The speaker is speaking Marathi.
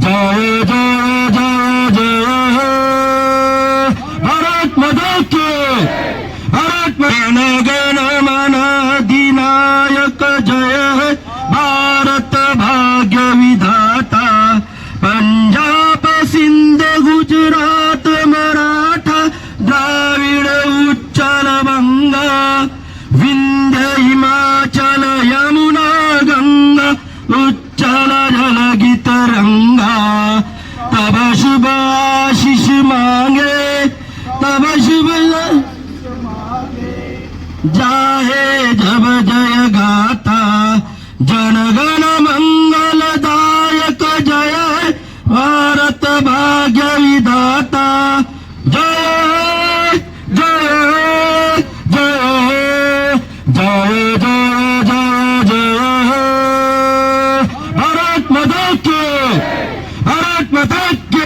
जय जय जय जय हे भारत माता की भारत गण गण मन अधिनायक जय हे भारत भाग्य विधाता पंजाब सिंध गुजरात मराठा द्राविड उच्चल बंगा विंध्य हिमाचल यमुना गंगा उच्चल जलगित रंगा तब शुभ आशीष मांगे तब शुभ जाहे जब जय गाथा जनगण मंगलदायक जय भारत भाग्य विधाता जय जय जय जय जय जय जय भारत माता की भारत माता की